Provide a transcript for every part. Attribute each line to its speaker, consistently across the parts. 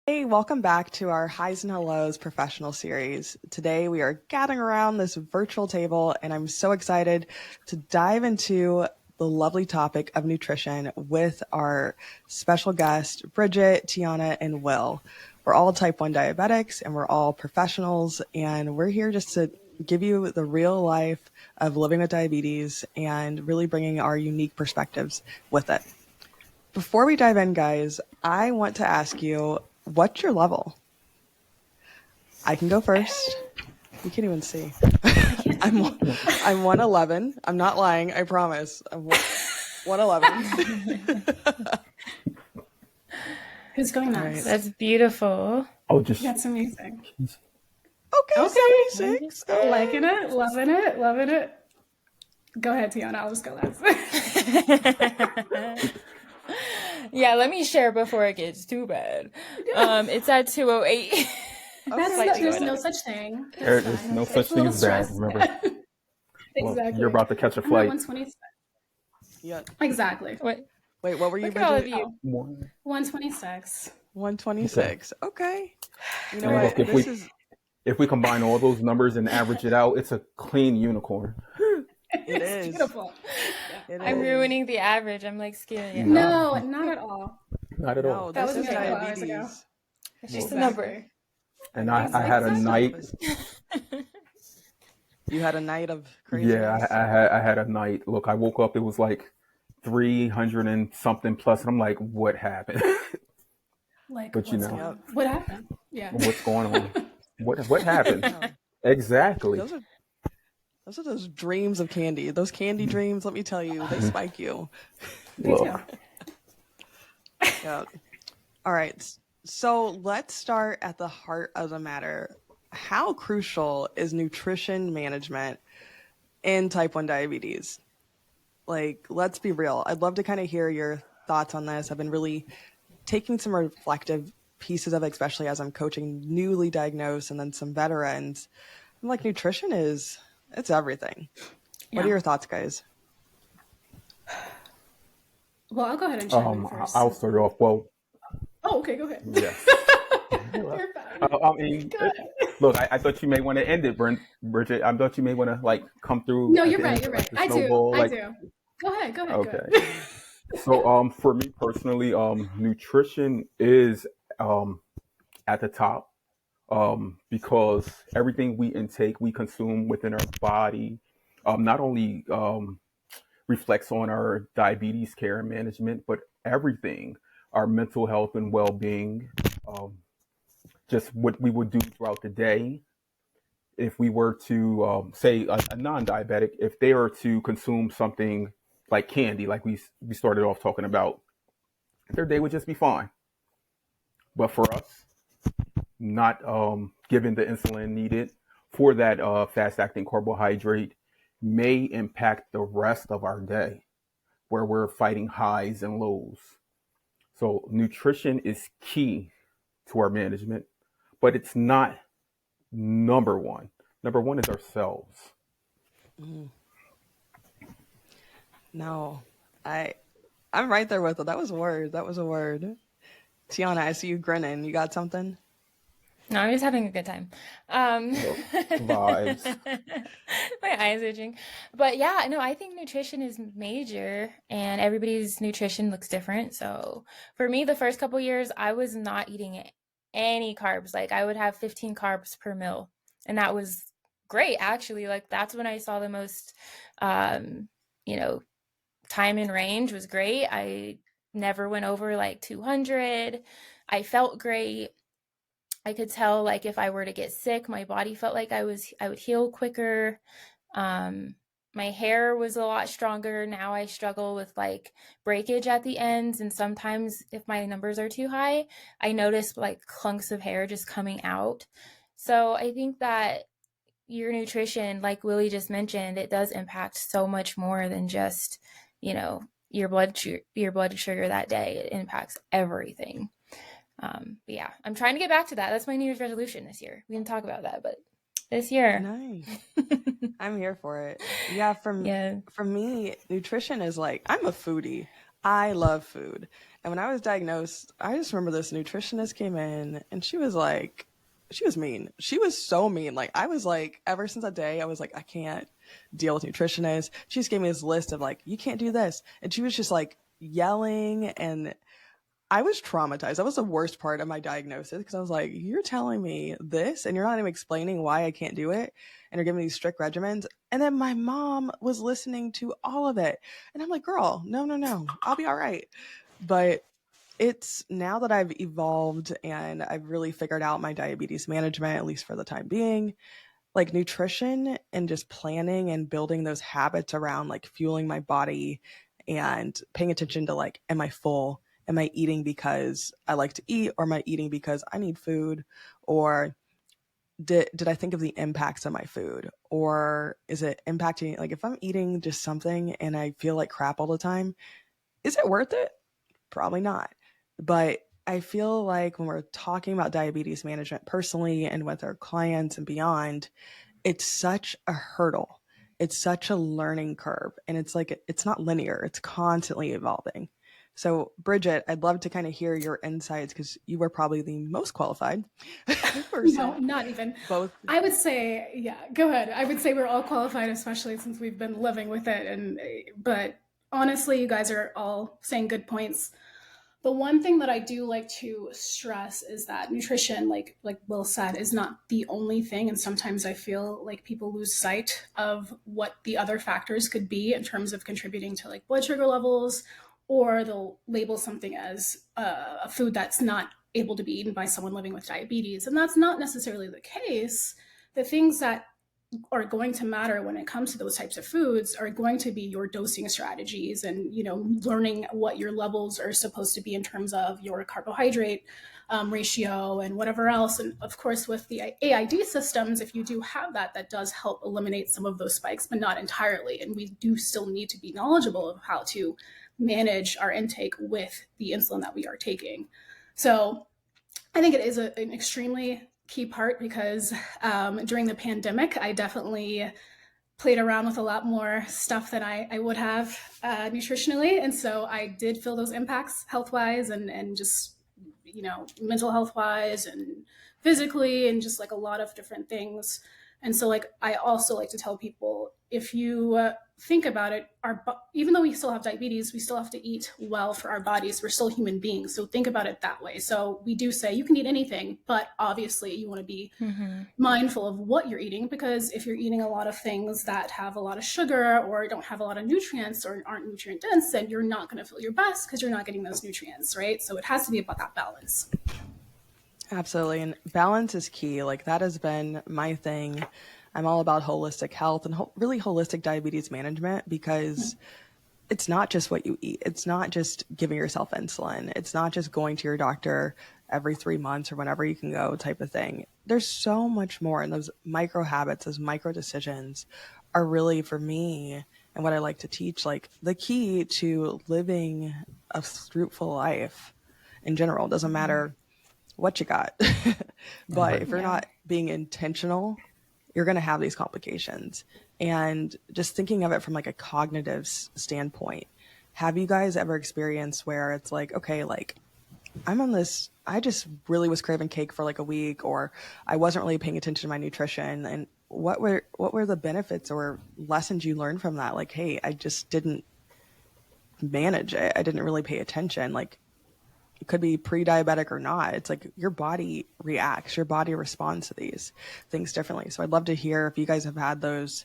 Speaker 1: Hey, welcome back to our Highs and Hellows professional series. Today we are gathering around this virtual table, and I'm so excited to dive into the lovely topic of nutrition with our special guest, Bridget, Tiana, and Will. We're all type 1 diabetics, and we're all professionals, and we're here just to give you the real life of living with diabetes and really bringing our unique perspectives with it. Before we dive in, guys, I want to ask you, what's your level? I can go first. You can't even see. I'm 111. I'm not lying. I promise. I'm 111.
Speaker 2: Who's going next?
Speaker 1: Right.
Speaker 3: That's beautiful.
Speaker 4: Oh, just
Speaker 2: That's amazing.
Speaker 1: Okay, 76.
Speaker 2: Liking it, loving it, loving it. Go ahead, Tiana. I'll just go last.
Speaker 3: Yeah, let me share before it gets too bad. It's at 208.
Speaker 2: There's no such thing.
Speaker 4: there's no such thing as bad. Remember,
Speaker 2: Exactly.
Speaker 4: you're about to catch a
Speaker 2: I'm at
Speaker 4: flight.
Speaker 2: 126.
Speaker 1: Yeah.
Speaker 2: Exactly.
Speaker 3: Wait,
Speaker 1: Wait, what were you,
Speaker 3: look at all of
Speaker 1: Bridget?
Speaker 3: you.
Speaker 2: 126.
Speaker 1: 126. Okay. You know
Speaker 4: And
Speaker 1: what?
Speaker 4: look, if we combine all those numbers and average it out, it's a clean unicorn.
Speaker 1: It is.
Speaker 2: Beautiful.
Speaker 1: It
Speaker 3: I'm
Speaker 1: is.
Speaker 3: ruining the average. I'm like scared.
Speaker 2: No, not at all.
Speaker 4: Not at
Speaker 1: No,
Speaker 4: all.
Speaker 2: That
Speaker 1: this
Speaker 2: was
Speaker 1: is
Speaker 2: me a couple hours ago.
Speaker 1: diabetes.
Speaker 3: It's just a
Speaker 2: Exactly.
Speaker 3: number.
Speaker 4: And I had a night.
Speaker 1: You had a night of crazy.
Speaker 4: Yeah, I had a night. Look, I woke up. It was like 300 and something plus, and I'm like, what happened?
Speaker 2: Like,
Speaker 4: But you
Speaker 2: what's
Speaker 4: know.
Speaker 2: going on? What happened? Yeah.
Speaker 4: What's going on? What happened?
Speaker 1: No.
Speaker 4: Exactly.
Speaker 1: Those are those dreams of candy. Those candy dreams, let me tell you, they spike you.
Speaker 2: Me too.
Speaker 4: Look,
Speaker 1: Yeah. All right. So let's start at the heart of the matter. How crucial is nutrition management in type 1 diabetes? Like, let's be real. I'd love to kind of hear your thoughts on this. I've been really taking some reflective pieces of it, especially as I'm coaching newly diagnosed and then some veterans. I'm like, nutrition it's everything. What are
Speaker 2: Yeah.
Speaker 1: your thoughts, guys?
Speaker 2: Well, I'll go ahead and chime in first.
Speaker 4: I'll start off. Well,
Speaker 2: Oh, okay, go ahead.
Speaker 4: yes.
Speaker 2: You're fine.
Speaker 4: I mean, look, I thought you may want to end it, Bridget. I thought you may want to like come through.
Speaker 2: No,
Speaker 4: at
Speaker 2: you're
Speaker 4: the
Speaker 2: right.
Speaker 4: end,
Speaker 2: You're
Speaker 4: like,
Speaker 2: right.
Speaker 4: the
Speaker 2: I do.
Speaker 4: snowball,
Speaker 2: I
Speaker 4: like-
Speaker 2: do. Go ahead. Go ahead.
Speaker 4: Okay.
Speaker 2: Go ahead.
Speaker 4: So, for me personally, nutrition is at the top because everything we intake, we consume within our body, not only reflects on our diabetes care and management, but everything, our mental health and well-being, just what we would do throughout the day. If we were to say a non-diabetic, if they are to consume something like candy, like we started off talking about, their day would just be fine. But for us, not given the insulin needed for that fast-acting carbohydrate may impact the rest of our day, where we're fighting highs and lows. So nutrition is key to our management, but it's not number one. Number one is ourselves.
Speaker 1: No, I'm right there with it. That was a word. Tiana, I see you grinning. You got something?
Speaker 3: No, I'm just having a good time.
Speaker 4: Vibes.
Speaker 3: My eyes are itching. But yeah, no, I think nutrition is major and everybody's nutrition looks different. So for me, the first couple years, I was not eating any carbs. Like I would have 15 carbs per meal. And that was great, actually. Like that's when I saw the most, time in range was great. I never went over like 200. I felt great. I could tell like if I were to get sick, my body felt like I would heal quicker. My hair was a lot stronger. Now I struggle with like breakage at the ends. And sometimes if my numbers are too high, I notice like clunks of hair just coming out. So I think that your nutrition, like Willie just mentioned, it does impact so much more than just, your blood sugar that day. It impacts everything. But yeah, I'm trying to get back to that. That's my New Year's resolution this year. We didn't talk about that, but this year.
Speaker 1: Nice. I'm here for it. Yeah, for me, nutrition is like, I'm a foodie. I love food. And when I was diagnosed, I just remember this nutritionist came in and she was like, she was mean. She was so mean. Like, I was like, ever since that day, I was like, I can't deal with nutritionists. She just gave me this list of like, you can't do this. And she was just like yelling, and I was traumatized. That was the worst part of my diagnosis because I was like, you're telling me this and you're not even explaining why I can't do it. And you're giving me these strict regimens. And then my mom was listening to all of it. And I'm like, girl, no, no, no, I'll be all right. But it's now that I've evolved and I've really figured out my diabetes management, at least for the time being, like nutrition and just planning and building those habits around like fueling my body and paying attention to like, am I full? Am I eating because I like to eat, or am I eating because I need food? Or did I think of the impacts of my food? Or is it impacting, like if I'm eating just something and I feel like crap all the time, is it worth it? Probably not. But I feel like when we're talking about diabetes management personally and with our clients and beyond, it's such a hurdle. It's such a learning curve. And it's like, it's not linear, it's constantly evolving. So, Bridget, I'd love to kind of hear your insights because you were probably the most qualified
Speaker 2: No,
Speaker 1: person.
Speaker 2: not even.
Speaker 1: Both.
Speaker 2: I would say, yeah, go ahead. I would say we're all qualified, especially since we've been living with it. But honestly, you guys are all saying good points. The one thing that I do like to stress is that nutrition, like Will said, is not the only thing. And sometimes I feel like people lose sight of what the other factors could be in terms of contributing to like blood sugar levels, or they'll label something as a food that's not able to be eaten by someone living with diabetes. And that's not necessarily the case. The things that are going to matter when it comes to those types of foods are going to be your dosing strategies, and learning what your levels are supposed to be in terms of your carbohydrate ratio and whatever else. And of course, with the AID systems, if you do have that, that does help eliminate some of those spikes, but not entirely. And we do still need to be knowledgeable of how to manage our intake with the insulin that we are taking. So I think it is an extremely key part, because during the pandemic, I definitely played around with a lot more stuff than I would have nutritionally. And so I did feel those impacts health wise, and just, mental health wise and physically, and just like a lot of different things. And so, like, I also like to tell people, if you think about it, even though we still have diabetes, we still have to eat well for our bodies. We're still human beings. So think about it that way. So we do say you can eat anything, but obviously you want to be mindful of what you're eating, because if you're eating a lot of things that have a lot of sugar or don't have a lot of nutrients or aren't nutrient dense, then you're not going to feel your best because you're not getting those nutrients, right? So it has to be about that balance.
Speaker 1: Absolutely. And balance is key. Like that has been my thing. I'm all about holistic health and really holistic diabetes management, because it's not just what you eat. It's not just giving yourself insulin. It's not just going to your doctor every 3 months or whenever you can go type of thing. There's so much more. And those micro habits, those micro decisions are really, for me, and what I like to teach, like the key to living a fruitful life in general. It doesn't matter what you got. But if you're
Speaker 2: Yeah.
Speaker 1: not being intentional, you're going to have these complications. And just thinking of it from like a cognitive standpoint, have you guys ever experienced where it's like, okay, like I'm on this, I just really was craving cake for like a week, or I wasn't really paying attention to my nutrition, and what were the benefits or lessons you learned from that? Like, hey, I just didn't manage it. I didn't really pay attention. Like, it could be pre-diabetic or not. It's like your body reacts, your body responds to these things differently. So I'd love to hear if you guys have had those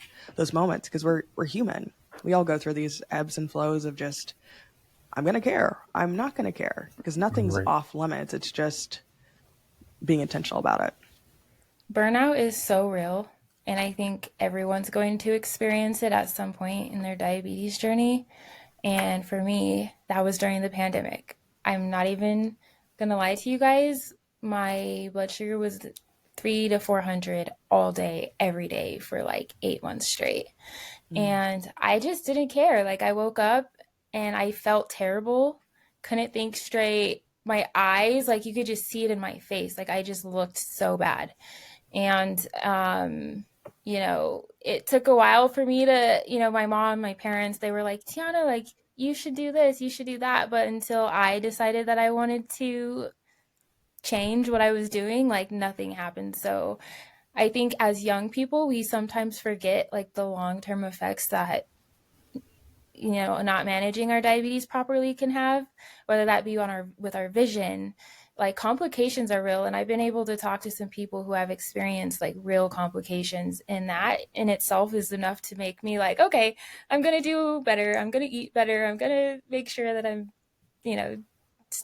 Speaker 1: moments, because we're human. We all go through these ebbs and flows of just, I'm going to care, I'm not going to care, because nothing's
Speaker 4: Right.
Speaker 1: off limits. It's just being intentional about it.
Speaker 3: Burnout is so real, and I think everyone's going to experience it at some point in their diabetes journey. And for me, that was during the pandemic. I'm not even gonna lie to you guys. My blood sugar was 300 to 400 all day, every day for like 8 months straight. And I just didn't care. Like, I woke up and I felt terrible, couldn't think straight. My eyes, like, you could just see it in my face. Like, I just looked so bad. And, it took a while for me to, my mom, my parents, they were like, Tiana, like, you should do this, you should do that. But until I decided that I wanted to change what I was doing, like nothing happened. So I think as young people, we sometimes forget like the long-term effects that, you know, not managing our diabetes properly can have, whether that be on our with our vision. Like complications are real, and I've been able to talk to some people who have experienced like real complications, and that in itself is enough to make me like, okay, I'm gonna do better, I'm gonna eat better, I'm gonna make sure that I'm, you know,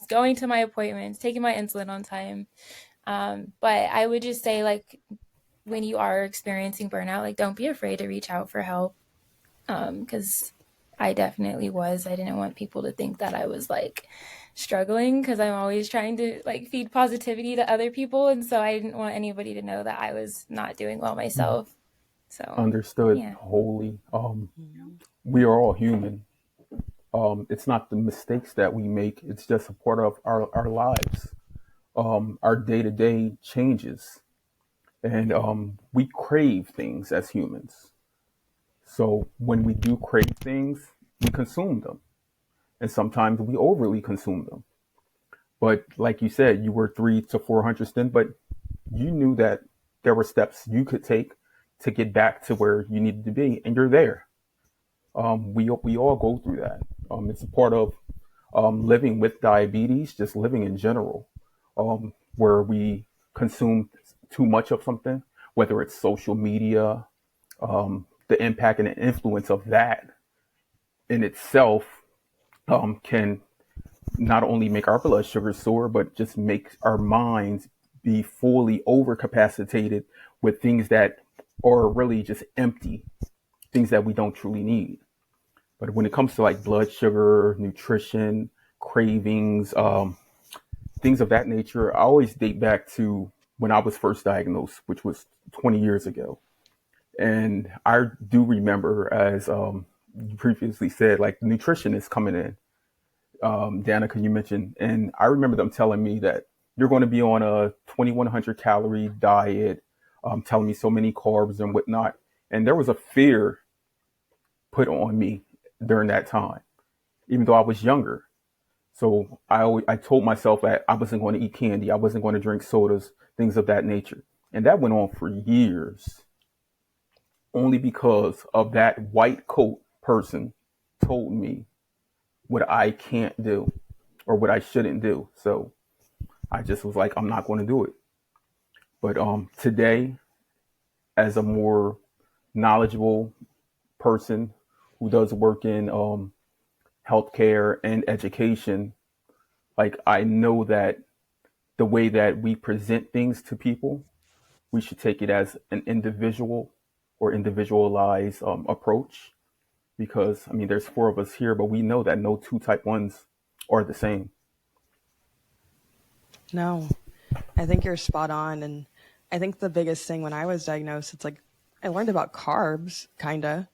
Speaker 3: going to my appointments, taking my insulin on time. But I would just say, like, when you are experiencing burnout, like, don't be afraid to reach out for help. Because I definitely was. I didn't want people to think that I was like struggling, because I'm always trying to like feed positivity to other people. And so I didn't want anybody to know that I was not doing well myself. So,
Speaker 4: Understood
Speaker 3: yeah.
Speaker 4: wholly.
Speaker 1: Mhm.
Speaker 4: We are all human. It's not the mistakes that we make, it's just a part of our lives. Our day to day changes, and we crave things as humans. So when we do crave things, we consume them, and sometimes we overly consume them. But like you said, you were 300 to 400 stint, but you knew that there were steps you could take to get back to where you needed to be, and you're there. We all go through that. It's a part of living with diabetes, just living in general, where we consume too much of something, whether it's social media, the impact and the influence of that in itself can not only make our blood sugar soar, but just make our minds be fully overcapacitated with things that are really just empty, things that we don't truly need. But when it comes to like blood sugar, nutrition, cravings, things of that nature, I always date back to when I was first diagnosed, which was 20 years ago. And I do remember, as you previously said, like nutrition is coming in. Danica, you mentioned, and I remember them telling me that you're going to be on a 2100 calorie diet, telling me so many carbs and whatnot. And there was a fear put on me during that time, even though I was younger. So I told myself that I wasn't going to eat candy, I wasn't going to drink sodas, things of that nature. And that went on for years, only because of that white coat person told me what I can't do or what I shouldn't do. So I just was like, I'm not going to do it. But today, as a more knowledgeable person who does work in healthcare and education, like I know that the way that we present things to people, we should take it as an individual or individualized approach. Because I mean, there's four of us here, but we know that no two type ones are the same.
Speaker 1: No, I think you're spot on. And I think the biggest thing when I was diagnosed, it's like I learned about carbs, kind of.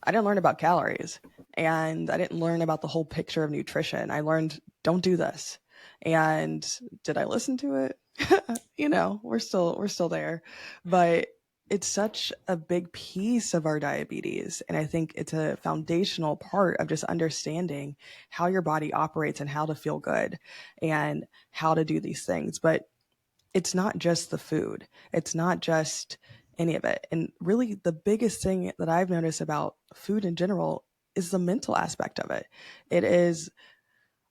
Speaker 1: I didn't learn about calories, and I didn't learn about the whole picture of nutrition. I learned don't do this. And did I listen to it? We're still there. But it's such a big piece of our diabetes, and I think it's a foundational part of just understanding how your body operates and how to feel good and how to do these things. But it's not just the food. It's not just any of it. And really, the biggest thing that I've noticed about food in general is the mental aspect of it. It is,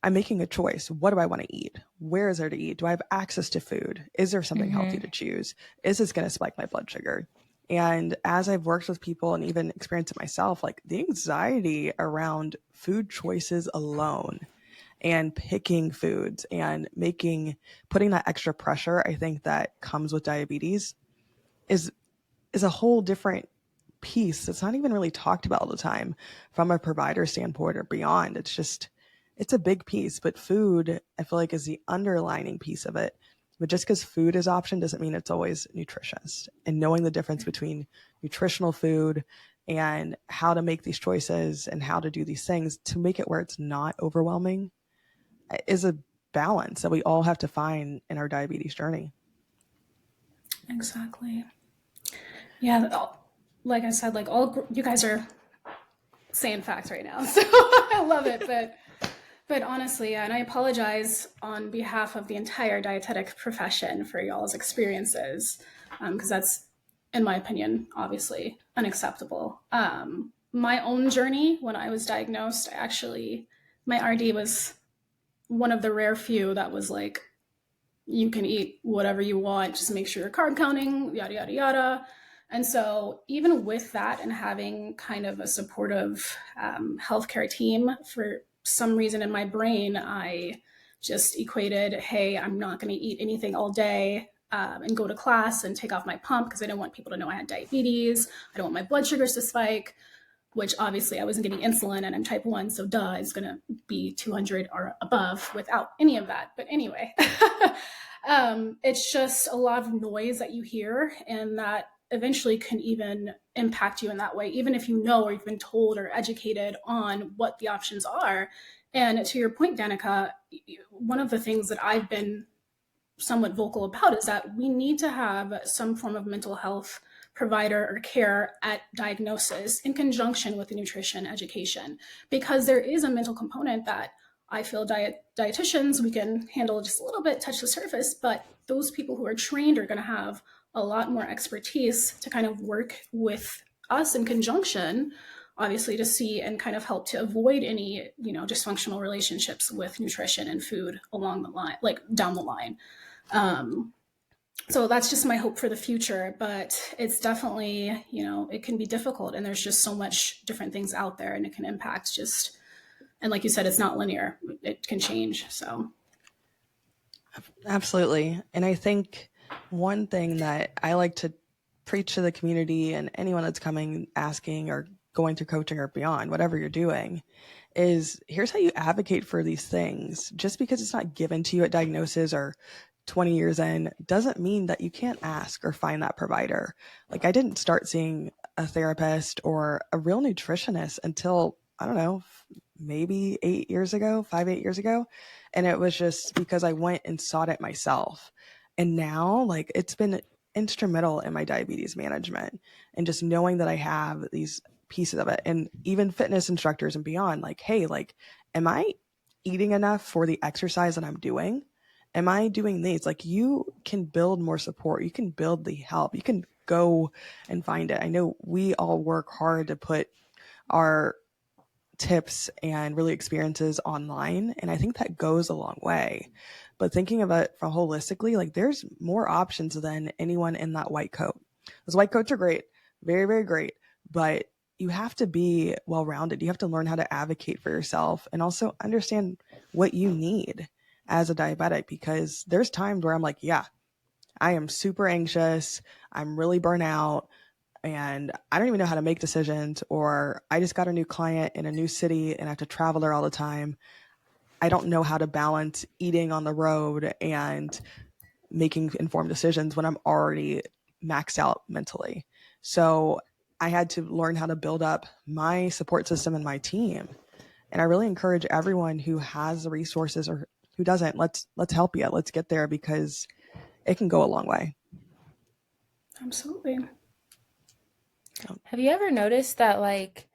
Speaker 1: I'm making a choice. What do I want to eat? Where is there to eat? Do I have access to food? Is there something healthy
Speaker 3: Mm-hmm.
Speaker 1: to choose? Is this going to spike my blood sugar? And as I've worked with people and even experienced it myself, like the anxiety around food choices alone and picking foods and putting that extra pressure, I think that comes with diabetes is is a whole different piece that's not even really talked about all the time from a provider standpoint or beyond. It's a big piece, but food I feel like is the underlining piece of it. But just because food is option doesn't mean it's always nutritious. And knowing the difference between nutritional food and how to make these choices and how to do these things to make it where it's not overwhelming is a balance that we all have to find in our diabetes journey.
Speaker 2: Exactly. Yeah. Like I said, like all you guys are saying facts right now. So I love it. But honestly, yeah, and I apologize on behalf of the entire dietetic profession for y'all's experiences, because that's, in my opinion, obviously unacceptable. My own journey when I was diagnosed, my RD was one of the rare few that was like, you can eat whatever you want, just make sure you're carb counting, yada, yada, yada. And so, even with that and having kind of a supportive healthcare team, for some reason in my brain, I just equated, hey, I'm not going to eat anything all day and go to class and take off my pump because I didn't want people to know I had diabetes. I don't want my blood sugars to spike, which obviously I wasn't getting insulin and I'm type 1, so duh, it's going to be 200 or above without any of that. But anyway, it's just a lot of noise that you hear, and that eventually can even impact you in that way, even if you know or you've been told or educated on what the options are. And to your point, Danica, one of the things that I've been somewhat vocal about is that we need to have some form of mental health provider or care at diagnosis in conjunction with the nutrition education, because there is a mental component that I feel dietitians, we can handle just a little bit, touch the surface, but those people who are trained are going to have a lot more expertise to kind of work with us in conjunction, obviously, to see and kind of help to avoid any, dysfunctional relationships with nutrition and food along the line, like down the line. So that's just my hope for the future, but it's definitely, it can be difficult, and there's just so much different things out there, and it can impact just, and like you said, it's not linear. It can change. So.
Speaker 1: Absolutely. And I think one thing that I like to preach to the community and anyone that's coming, asking, or going through coaching or beyond, whatever you're doing, is here's how you advocate for these things. Just because it's not given to you at diagnosis or 20 years in doesn't mean that you can't ask or find that provider. Like, I didn't start seeing a therapist or a real nutritionist until, I don't know, maybe 8 years ago, 8 years ago. And it was just because I went and sought it myself. And now, like, it's been instrumental in my diabetes management, and just knowing that I have these pieces of it, and even fitness instructors and beyond, like, hey, like, am I eating enough for the exercise that I'm doing? Am I doing these? Like, you can build more support. You can build the help. You can go and find it. I know we all work hard to put our tips and really experiences online, and I think that goes a long way. But thinking of it from holistically, like, there's more options than anyone in that white coat. Those white coats are great, very, very great, but you have to be well-rounded. You have to learn how to advocate for yourself and also understand what you need as a diabetic, because there's times where I'm like, yeah, I am super anxious, I'm really burnt out, and I don't even know how to make decisions, or I just got a new client in a new city and I have to travel there all the time. I don't know how to balance eating on the road and making informed decisions when I'm already maxed out mentally. So I had to learn how to build up my support system and my team. And I really encourage everyone who has the resources or who doesn't, let's help you. Let's get there, because it can go a long way.
Speaker 2: Absolutely.
Speaker 3: Have you ever noticed that, like,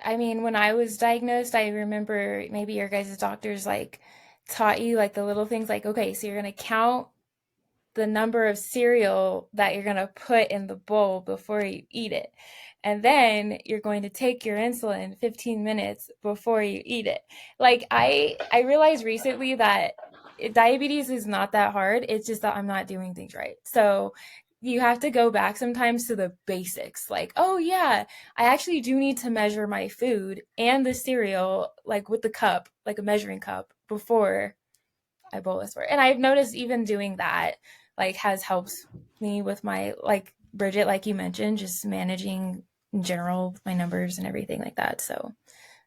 Speaker 3: I mean, when I was diagnosed, I remember maybe your guys' doctors, like, taught you, like, the little things, like, okay, so you're going to count the number of cereal that you're going to put in the bowl before you eat it. And then you're going to take your insulin 15 minutes before you eat it. Like, I realized recently that diabetes is not that hard. It's just that I'm not doing things right. So you have to go back sometimes to the basics. Like, oh yeah, I actually do need to measure my food and the cereal, like with the cup, like a measuring cup, before I bolus for it. And I've noticed even doing that, like, has helped me with my, like, Bridget, like you mentioned, just managing in general my numbers and everything like that. So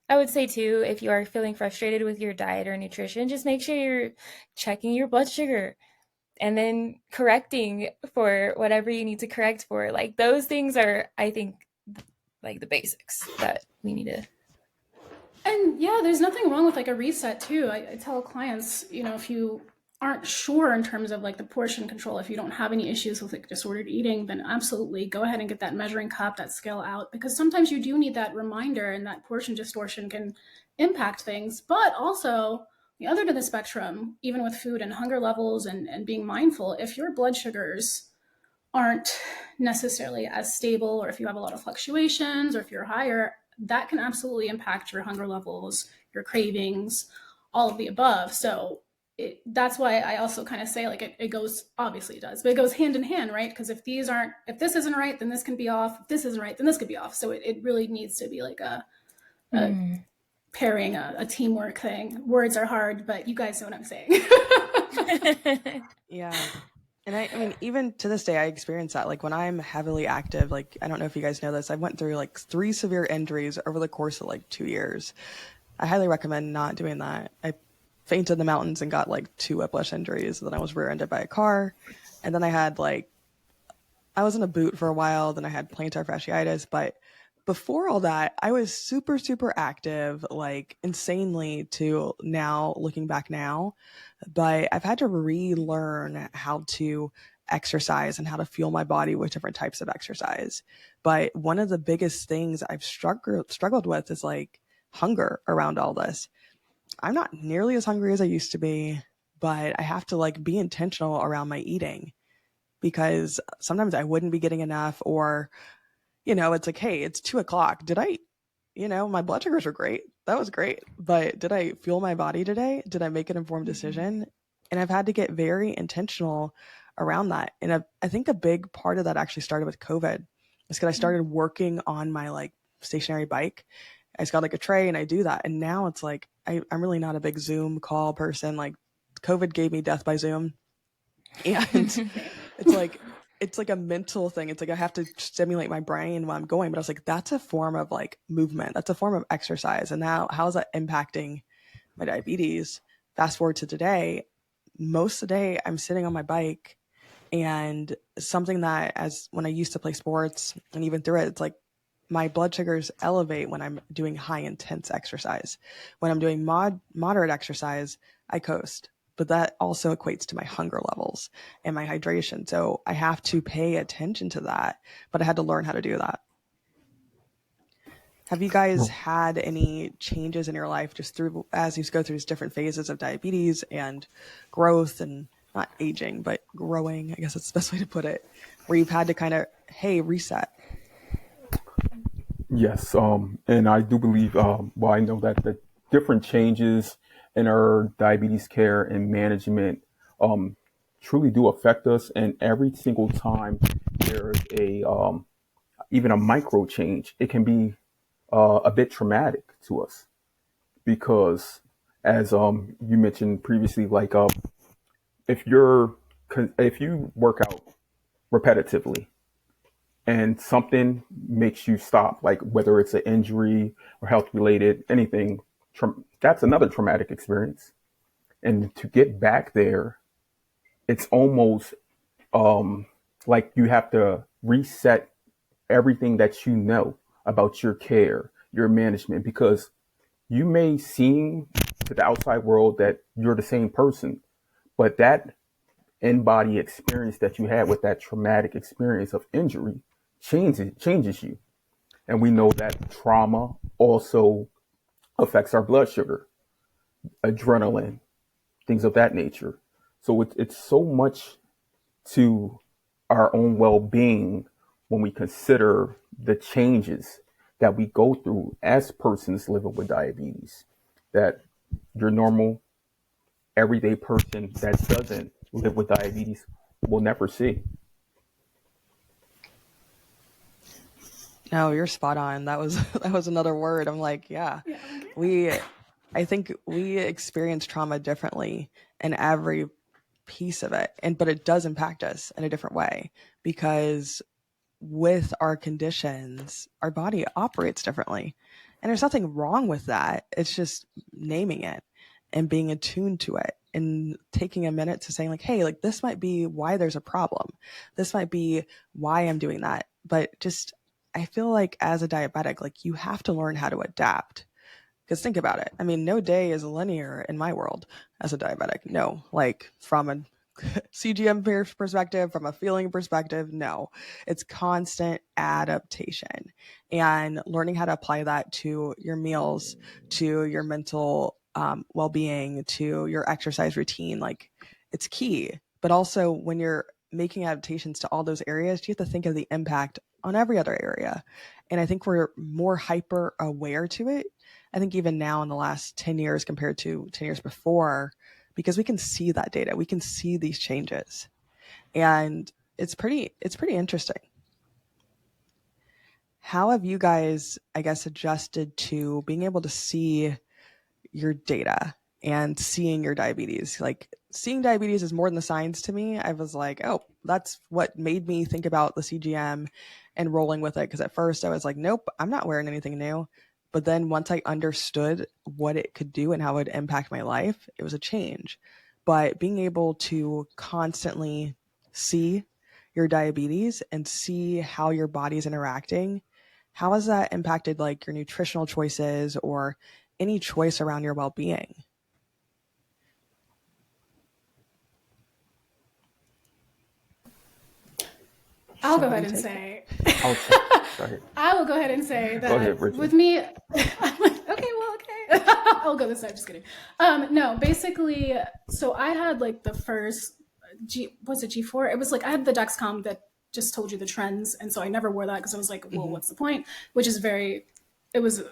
Speaker 3: I would say too, if you are feeling frustrated with your diet or nutrition, just make sure you're checking your blood sugar and then correcting for whatever you need to correct for. Like, those things are, I think, like the basics that we need to.
Speaker 2: And yeah, there's nothing wrong with like a reset too. I tell clients, if you aren't sure in terms of like the portion control, if you don't have any issues with like disordered eating, then absolutely go ahead and get that measuring cup, that scale out, because sometimes you do need that reminder, and that portion distortion can impact things. But also the other end of the spectrum, even with food and hunger levels and being mindful, if your blood sugars aren't necessarily as stable, or if you have a lot of fluctuations, or if you're higher, that can absolutely impact your hunger levels, your cravings, all of the above. So that's why I also kind of say like it goes, obviously it does, but it goes hand in hand, right? Because if this isn't right, then this can be off. If this isn't right, then this could be off. So it really needs to be like a pairing, a teamwork thing. Words are hard, but you guys know what I'm saying.
Speaker 1: Yeah. And I mean, even to this day, I experience that. Like when I'm heavily active, like, I don't know if you guys know this, I went through like 3 severe injuries over the course of like 2 years. I highly recommend not doing that. I fainted in the mountains and got like 2 whiplash injuries. Then I was rear-ended by a car. And then I was in a boot for a while. Then I had plantar fasciitis. But before all that, I was super, super active, like insanely, to now looking back now. But I've had to relearn how to exercise and how to fuel my body with different types of exercise. But one of the biggest things I've struggled with is like hunger around all this. I'm not nearly as hungry as I used to be, but I have to like be intentional around my eating, because sometimes I wouldn't be getting enough, or, it's like, hey, it's 2 o'clock. My blood sugars are great. That was great. But did I fuel my body today? Did I make an informed decision? And I've had to get very intentional around that. And I think a big part of that actually started with COVID. It's because I started working on my like stationary bike. I just got like a tray and I do that. And now it's like, I'm really not a big Zoom call person. Like COVID gave me death by Zoom. And it's like a mental thing. It's like I have to stimulate my brain while I'm going. But I was like, that's a form of like movement. That's a form of exercise. And now how is that impacting my diabetes? Fast forward to today, most of the day I'm sitting on my bike, and something that, as when I used to play sports and even through it, it's like my blood sugars elevate when I'm doing high intense exercise. When I'm doing moderate exercise, I coast. But that also equates to my hunger levels and my hydration. So I have to pay attention to that. But I had to learn how to do that. Have you guys had any changes in your life just through, as you go through these different phases of diabetes and growth, and not aging, but growing, I guess that's the best way to put it, where you've had to kind of, hey, reset?
Speaker 4: Yes, and I do believe, well, I know that the different changes in our diabetes care and management truly do affect us. And every single time there's even a micro change, it can be a bit traumatic to us, because, as you mentioned previously, like if if you work out repetitively and something makes you stop, like whether it's an injury or health related, anything, that's another traumatic experience. And to get back there, it's almost like you have to reset everything that you know about your care, your management, because you may seem to the outside world that you're the same person, but that in-body experience that you had with that traumatic experience of injury changes you. And we know that trauma also affects our blood sugar, adrenaline, things of that nature. So it's so much to our own well-being when we consider the changes that we go through as persons living with diabetes, that your normal everyday person that doesn't live with diabetes will never see.
Speaker 1: No, you're spot on. That was that was another word. I'm like, yeah. We I think we experience trauma differently in every piece of it. But it does impact us in a different way, because with our conditions, our body operates differently. And there's nothing wrong with that. It's just naming it and being attuned to it, and taking a minute to saying like, hey, like this might be why there's a problem. This might be why I'm doing that. But just, I feel like as a diabetic, like you have to learn how to adapt. Because think about it. I mean, no day is linear in my world as a diabetic. No, like from a CGM perspective, from a feeling perspective, no. It's constant adaptation and learning how to apply that to your meals, to your mental well being, to your exercise routine. Like it's key. But also, when you're making adaptations to all those areas, you have to think of the impact on every other area. And I think we're more hyper aware to it. I think even now in the last 10 years compared to 10 years before, because we can see that data, we can see these changes. And it's pretty interesting. How have you guys, I guess, adjusted to being able to see your data and seeing your diabetes? Like seeing diabetes is more than the science to me. I was like, oh, that's what made me think about the CGM and rolling with it. Because at first I was like, nope, I'm not wearing anything new. But then once I understood what it could do and how it would impact my life, it was a change. But being able to constantly see your diabetes and see how your body's interacting, how has that impacted like your nutritional choices or any choice around your well-being?
Speaker 2: I'll go
Speaker 1: Somebody
Speaker 2: ahead and
Speaker 1: take
Speaker 2: say,
Speaker 4: I'll check. Go ahead.
Speaker 2: I will go ahead and say
Speaker 4: Go ahead,
Speaker 2: that
Speaker 4: Bridget.
Speaker 2: with me, I'm like, okay, well, okay. I'll go this side, just kidding. No, basically, so I had like the first was it G4? It was like I had the Dexcom that just told you the trends. And so I never wore that because I was like, well, what's the point? Which is it was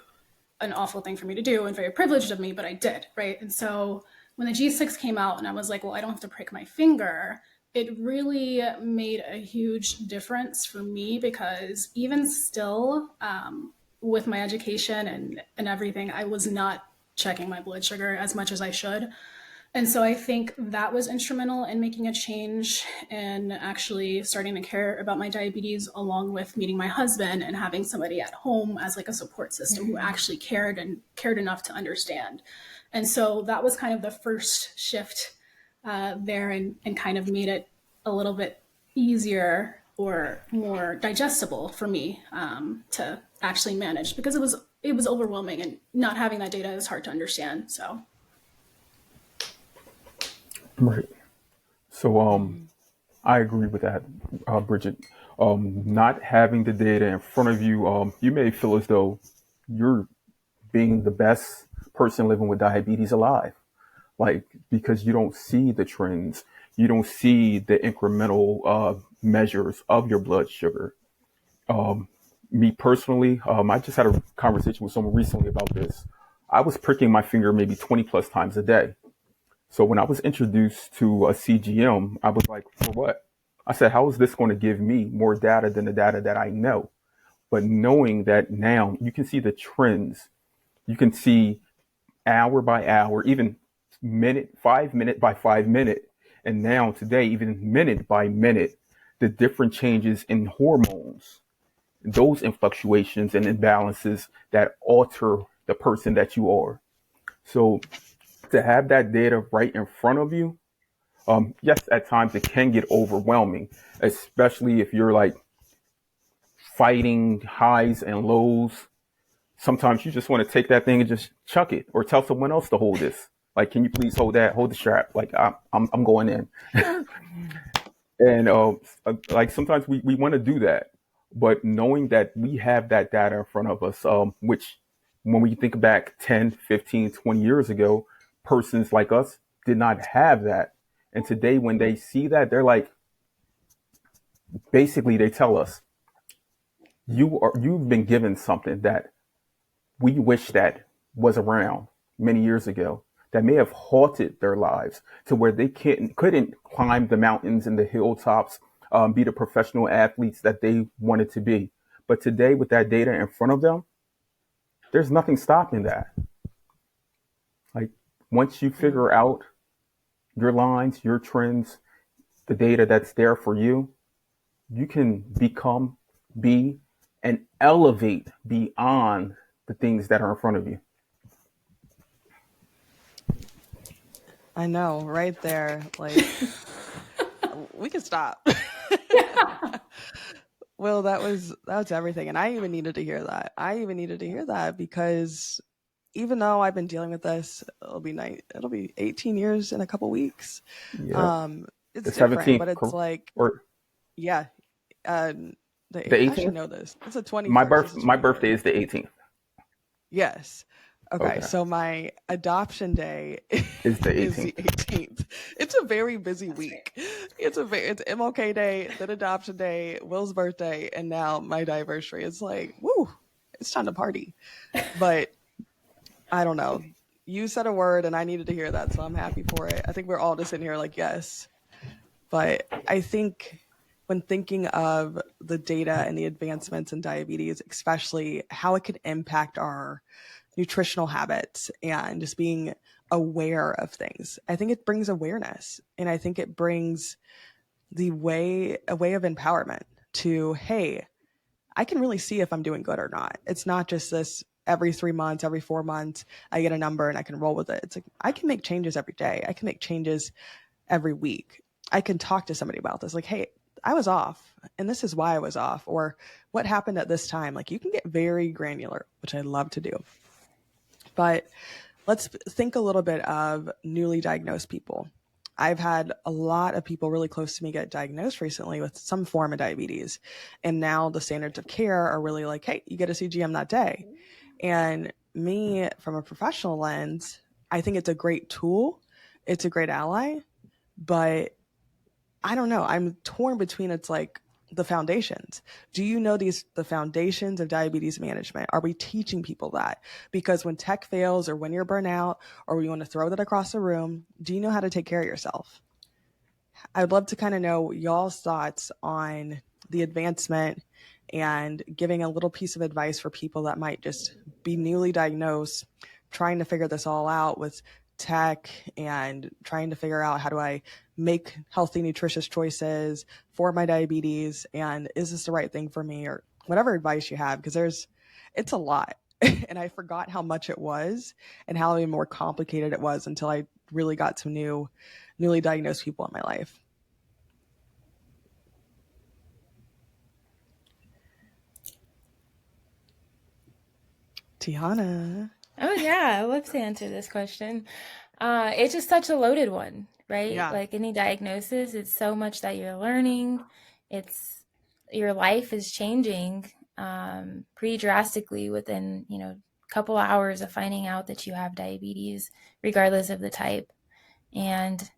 Speaker 2: an awful thing for me to do and very privileged of me, but I did, right? And so when the G6 came out and I was like, well, I don't have to prick my finger, it really made a huge difference for me because even still, with my education and everything, I was not checking my blood sugar as much as I should. And so I think that was instrumental in making a change and actually starting to care about my diabetes, along with meeting my husband and having somebody at home as like a support system who actually cared and cared enough to understand. And so that was kind of the first shift there, and kind of made it a little bit easier or more digestible for me to actually manage, because it was overwhelming, and not having that data is hard to understand. So
Speaker 4: Right. So I agree with that, Bridget. Not having the data in front of you, you may feel as though you're being the best person living with diabetes alive, like because you don't see the trends, you don't see the incremental measures of your blood sugar. Me personally, I just had a conversation with someone recently about this. I was pricking my finger maybe 20 plus times a day. So when I was introduced to a CGM, I was like, for what? I said, how is this going to give me more data than the data that I know? But knowing that now you can see the trends, you can see hour by hour, even minute, 5 minute by 5 minute. And now today, even minute by minute, the different changes in hormones, those in fluctuations and imbalances that alter the person that you are. So to have that data right in front of you, yes, at times it can get overwhelming, especially if you're like fighting highs and lows. Sometimes you just want to take that thing and just chuck it, or tell someone else to hold this. Like, can you please hold that? Hold the strap. Like, I'm going in. And like sometimes we want to do that, but knowing that we have that data in front of us, which when we think back 10, 15, 20 years ago, persons like us did not have that. And today when they see that, they're like, basically they tell us, you've been given something that we wish that was around many years ago, that may have halted their lives to where they couldn't climb the mountains and the hilltops, be the professional athletes that they wanted to be. But today, with that data in front of them, there's nothing stopping that. Like, once you figure out your lines, your trends, the data that's there for you, you can become, be, and elevate beyond the things that are in front of you.
Speaker 1: I know, right there. Like, we could stop. Well, that was everything, and I even needed to hear that. I even needed to hear that because even though I've been dealing with this, it'll be 18 years in a couple weeks.
Speaker 4: Yep.
Speaker 1: Um,
Speaker 4: The
Speaker 1: it's different,
Speaker 4: 17th
Speaker 1: but it's like,
Speaker 4: or
Speaker 1: yeah, uh,
Speaker 4: the
Speaker 1: I should
Speaker 4: 18th.
Speaker 1: know this. It's the 21st. It's the
Speaker 4: My birthday
Speaker 1: 21st.
Speaker 4: is the 18th.
Speaker 1: Yes. Okay,
Speaker 4: Okay,
Speaker 1: so my adoption day
Speaker 4: is the
Speaker 1: is the
Speaker 4: 18th.
Speaker 1: 18th. It's a very busy week. It's MLK Day, then adoption day, Will's birthday, and now my anniversary. It's like, woo, it's time to party. But I don't know. You said a word and I needed to hear that, so I'm happy for it. I think we're all just sitting here like, yes. But I think when thinking of the data and the advancements in diabetes, especially how it could impact our nutritional habits and just being aware of things, I think it brings awareness. And I think it brings a way of empowerment to, hey, I can really see if I'm doing good or not. It's not just this every 3 months, every 4 months, I get a number and I can roll with it. It's like I can make changes every day. I can make changes every week. I can talk to somebody about this. Like, hey, I was off and this is why I was off, or what happened at this time. Like you can get very granular, which I love to do. But let's think a little bit of newly diagnosed people. I've had a lot of people really close to me get diagnosed recently with some form of diabetes. And now the standards of care are really like, hey, you get a CGM that day. And me, from a professional lens, I think it's a great tool. It's a great ally. But I don't know. I'm torn between it's like the foundations. Do you know the foundations of diabetes management? Are we teaching people that? Because when tech fails or when you're burnt out or you want to throw that across the room, do you know how to take care of yourself? I'd love to kind of know y'all's thoughts on the advancement and giving a little piece of advice for people that might just be newly diagnosed, trying to figure this all out with tech and trying to figure out how do I make healthy, nutritious choices for my diabetes, and is this the right thing for me, or whatever advice you have, because it's a lot. And I forgot how much it was and how even more complicated it was until I really got some newly diagnosed people in my life. Tiana.
Speaker 3: Oh yeah, I love to answer this question. It's just such a loaded one, right?
Speaker 1: Yeah.
Speaker 3: Like any diagnosis, it's so much that you're learning. It's your life is changing pretty drastically within, a couple hours of finding out that you have diabetes, regardless of the type. And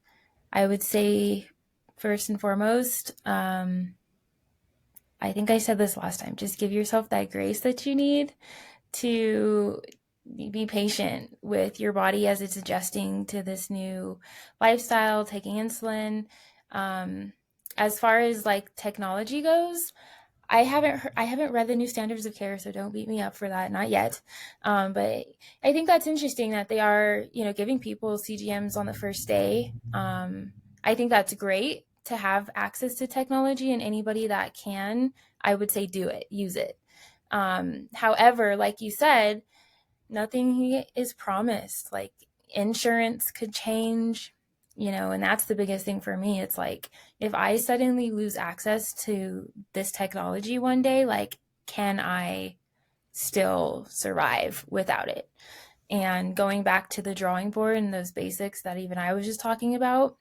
Speaker 3: I would say, first and foremost, I think I said this last time, just give yourself that grace that you need to be patient with your body as it's adjusting to this new lifestyle, taking insulin. As far as like technology goes, I haven't read the new standards of care, so don't beat me up for that, not yet. But I think that's interesting that they are, giving people CGMs on the first day. I think that's great to have access to technology, and anybody that can, I would say do it, use it. However, like you said, nothing is promised. Like insurance could change, and that's the biggest thing for me. It's like, if I suddenly lose access to this technology one day, like, can I still survive without it? And going back to the drawing board and those basics that even I was just talking about,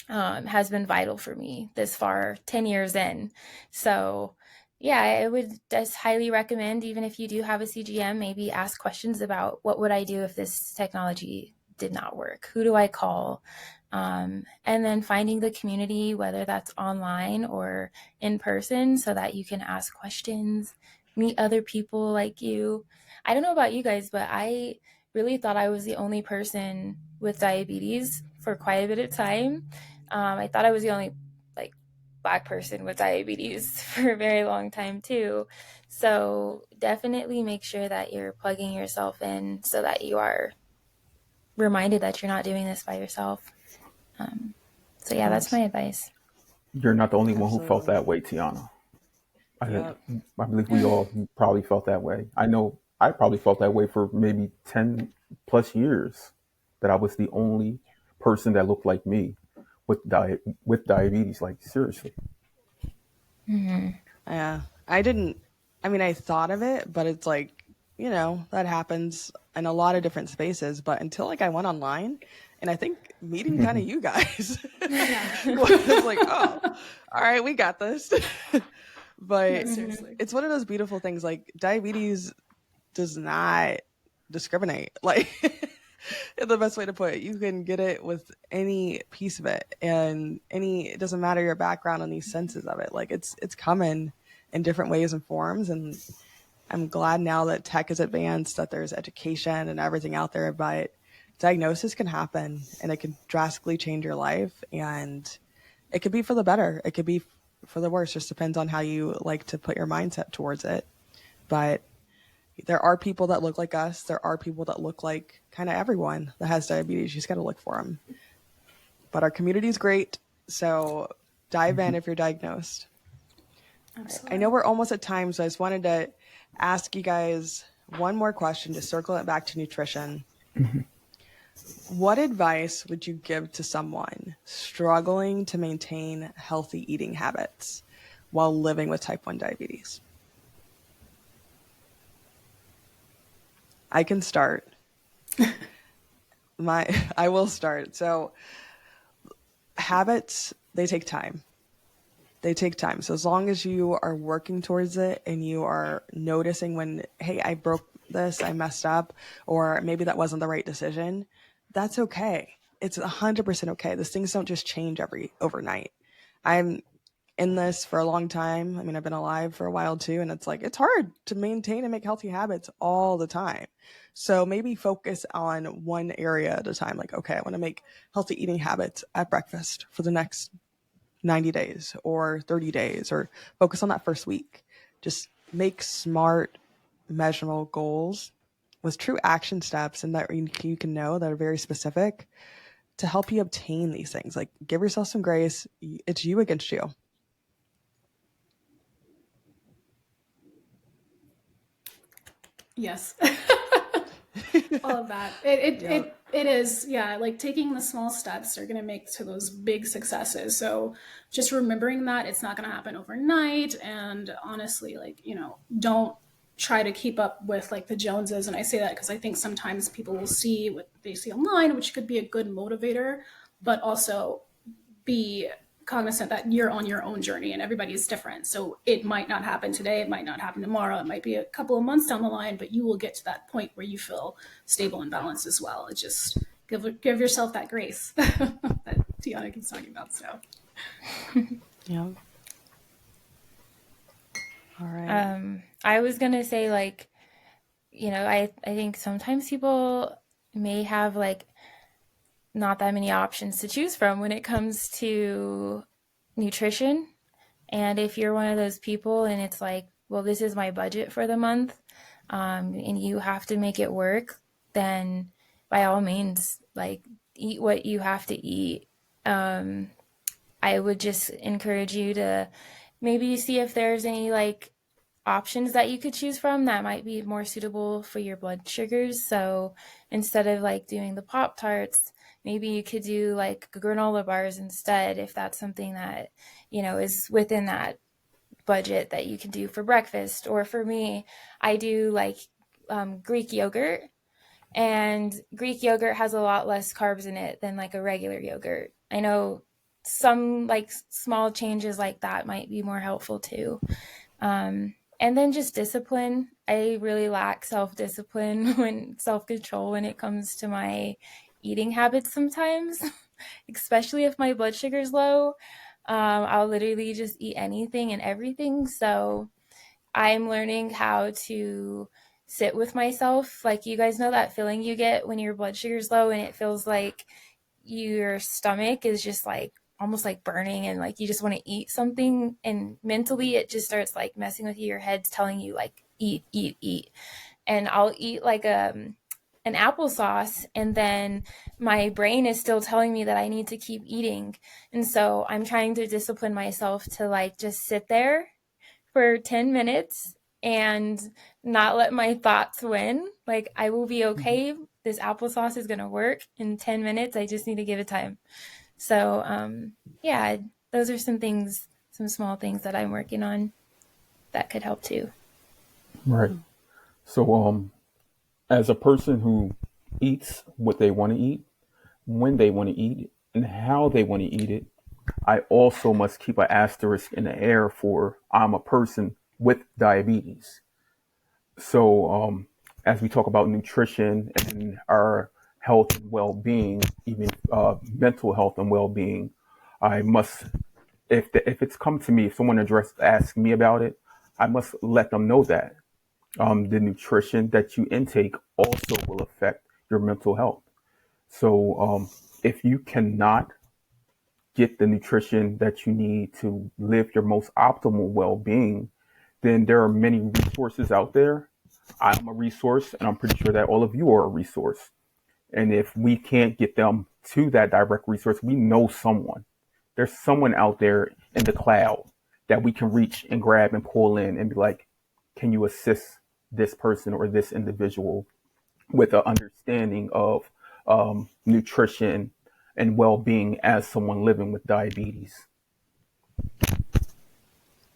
Speaker 3: has been vital for me this far, 10 years in. So yeah, I would just highly recommend, even if you do have a CGM, maybe ask questions about what would I do if this technology did not work? Who do I call? And then finding the community, whether that's online or in person, so that you can ask questions, meet other people like you. I don't know about you guys, but I really thought I was the only person with diabetes for quite a bit of time. I thought I was the only like Black person with diabetes for a very long time too. So definitely make sure that you're plugging yourself in so that you are reminded that you're not doing this by yourself. So yeah, that's my advice.
Speaker 4: You're not the only one who felt
Speaker 1: Absolutely.
Speaker 4: that way, Tiana. I,
Speaker 1: Yep.
Speaker 4: I believe we all probably felt that way. I know I probably felt that way for maybe 10 plus years, that I was the only person that looked like me with diabetes. Like, seriously.
Speaker 3: Mm-hmm.
Speaker 1: Yeah. I didn't, I mean, I thought of it, but it's like, that happens in a lot of different spaces, but until like I went online, and I think meeting kind of you guys was like, oh, all right, we got this. But
Speaker 2: No, seriously.
Speaker 1: it's one of those beautiful things. Like diabetes does not discriminate. Like the best way to put it, you can get it with any piece of it, and it doesn't matter your background on these senses of it. Like it's coming in different ways and forms, and I'm glad now that tech is advanced, that there's education and everything out there, but diagnosis can happen and it can drastically change your life, and it could be for the better. It could be for the worse. Just depends on how you like to put your mindset towards it. But there are people that look like us. There are people that look like kind of everyone that has diabetes. You just got to look for them. But our community is great. So dive in if you're diagnosed.
Speaker 2: Absolutely.
Speaker 1: I know we're almost at time, so I just wanted to ask you guys one more question to circle it back to nutrition. What advice would you give to someone struggling to maintain healthy eating habits while living with type 1 diabetes? I can start. I will start. So habits, they take time. They take time. So as long as you are working towards it and you are noticing when, hey, I broke this, I messed up, or maybe that wasn't the right decision, that's okay. It's 100% okay. These things don't just change overnight. I'm in this for a long time. I mean, I've been alive for a while too, and it's like it's hard to maintain and make healthy habits all the time. So maybe focus on one area at a time. Like, okay, I want to make healthy eating habits at breakfast for the next 90 days or 30 days, or focus on that first week. Just make smart, measurable goals with true action steps and that you can know that are very specific to help you obtain these things. Like, give yourself some grace. It's you against you.
Speaker 2: Yes. All of that. It is, yeah, like taking the small steps are going to make to those big successes. So just remembering that it's not going to happen overnight. And honestly, like, don't try to keep up with like the Joneses. And I say that because I think sometimes people will see what they see online, which could be a good motivator, but also be cognizant that you're on your own journey and everybody's different. So it might not happen today, it might not happen tomorrow, it might be a couple of months down the line, but you will get to that point where you feel stable and balanced as well. It just give yourself that grace that Tiana keeps talking about. So
Speaker 1: Yeah. All right.
Speaker 3: I was gonna say, like, I think sometimes people may have like not that many options to choose from when it comes to nutrition. And if you're one of those people and it's like, well, this is my budget for the month, and you have to make it work, then by all means, like, eat what you have to eat. I would just encourage you to maybe see if there's any like options that you could choose from that might be more suitable for your blood sugars. So instead of like doing the Pop Tarts, maybe you could do like granola bars instead, if that's something that, is within that budget that you can do for breakfast. Or for me, I do like Greek yogurt, and Greek yogurt has a lot less carbs in it than like a regular yogurt. I know some like small changes like that might be more helpful too. And then just discipline. I really lack self-discipline self-control when it comes to my eating habits sometimes, especially if my blood sugar's low. I'll literally just eat anything and everything. So I'm learning how to sit with myself. Like, you guys know that feeling you get when your blood sugar's low and it feels like your stomach is just like almost like burning and like you just want to eat something, and mentally it just starts like messing with you. Your head's telling you like eat, and I'll eat like an applesauce, and then my brain is still telling me that I need to keep eating. And so I'm trying to discipline myself to like just sit there for 10 minutes and not let my thoughts win. Like, I will be okay. This applesauce is going to work in 10 minutes. I just need to give it time. So, yeah, those are some small things that I'm working on that could help too.
Speaker 4: Right. So, As a person who eats what they want to eat, when they want to eat it, and how they want to eat it, I also must keep an asterisk in the air for I'm a person with diabetes. So, as we talk about nutrition and our health and well-being, even mental health and well-being, I must, if it's come to me, if someone asks me about it, I must let them know that the nutrition that you intake also will affect your mental health. So, if you cannot get the nutrition that you need to live your most optimal well-being, then there are many resources out there. I'm a resource, and I'm pretty sure that all of you are a resource. And if we can't get them to that direct resource, we know someone. There's someone out there in the cloud that we can reach and grab and pull in and be like, can you assist this person or this individual with an understanding of nutrition and well-being as someone living with diabetes?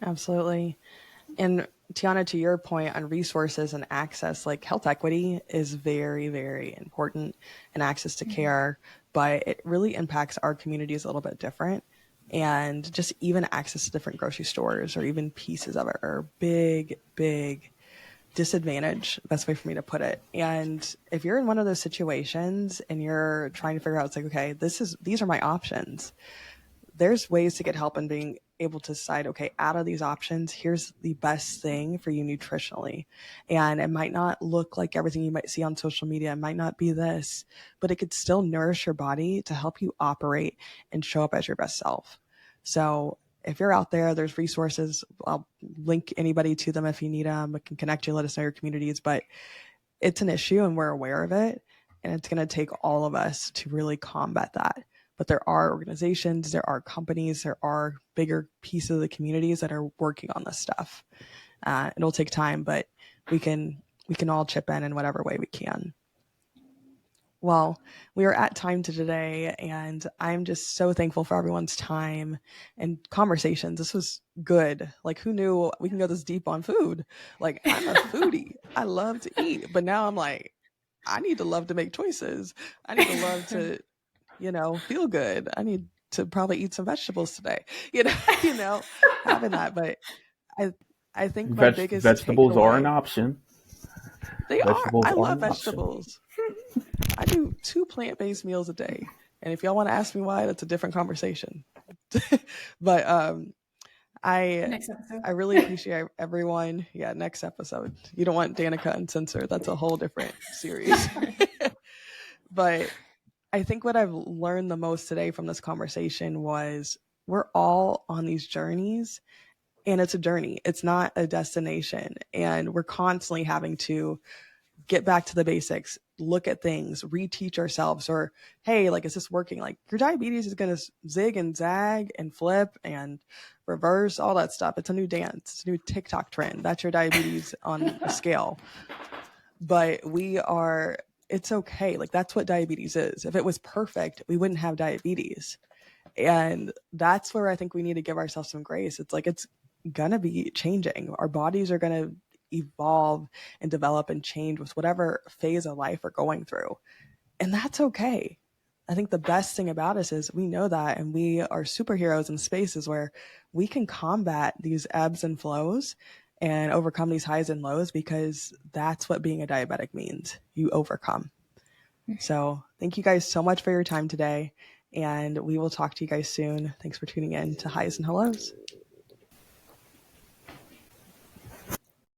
Speaker 1: Absolutely. And Tiana, to your point on resources and access, like health equity is very, very important and access to care, but it really impacts our communities a little bit different. And just even access to different grocery stores or even pieces of it are big, big disadvantage. Best way for me to put it. And if you're in one of those situations and you're trying to figure out, it's like, okay, these are my options, there's ways to get help in being able to decide, okay, out of these options, here's the best thing for you nutritionally. And it might not look like everything you might see on social media. It might not be this, but it could still nourish your body to help you operate and show up as your best self. So if you're out there, there's resources. I'll link anybody to them if you need them. I can connect you, let us know your communities, but it's an issue and we're aware of it. And it's going to take all of us to really combat that. But there are organizations, there are companies, there are bigger pieces of the communities that are working on this stuff. It'll take time, but we can all chip in whatever way we can. Well, we are at time to today, and I'm just so thankful for everyone's time and conversations. This was good. Like, who knew we can go this deep on food? Like, I'm a foodie. I love to eat, but now I'm like, I need to love to make choices. I need to love to, feel good. I need to probably eat some vegetables today. Having that. But I I think my biggest
Speaker 4: Vegetables are an
Speaker 1: takeaway,
Speaker 4: option.
Speaker 1: they are.
Speaker 4: Vegetables
Speaker 1: I
Speaker 4: are
Speaker 1: love
Speaker 4: an option.
Speaker 1: vegetables. I do 2 plant-based meals a day. And if y'all want to ask me why, that's a different conversation. But I
Speaker 2: Next episode.
Speaker 1: I really appreciate everyone. Yeah, next episode. You don't want Danica Uncensored. That's a whole different series. But I think what I've learned the most today from this conversation was we're all on these journeys, and it's a journey. It's not a destination. And we're constantly having to get back to the basics, look at things, reteach ourselves, or hey, like, is this working? Like, your diabetes is going to zig and zag and flip and reverse, all that stuff. It's a new dance, it's a new TikTok trend. That's your diabetes on a scale. But it's okay. Like, that's what diabetes is. If it was perfect, we wouldn't have diabetes. And that's where I think we need to give ourselves some grace. It's like, it's going to be changing. Our bodies are going to evolve and develop and change with whatever phase of life we're going through. And that's okay. I think the best thing about us is we know that, and we are superheroes in spaces where we can combat these ebbs and flows and overcome these highs and lows, because that's what being a diabetic means. You overcome. So thank you guys so much for your time today, and we will talk to you guys soon. Thanks for tuning in to Highs and Hellows.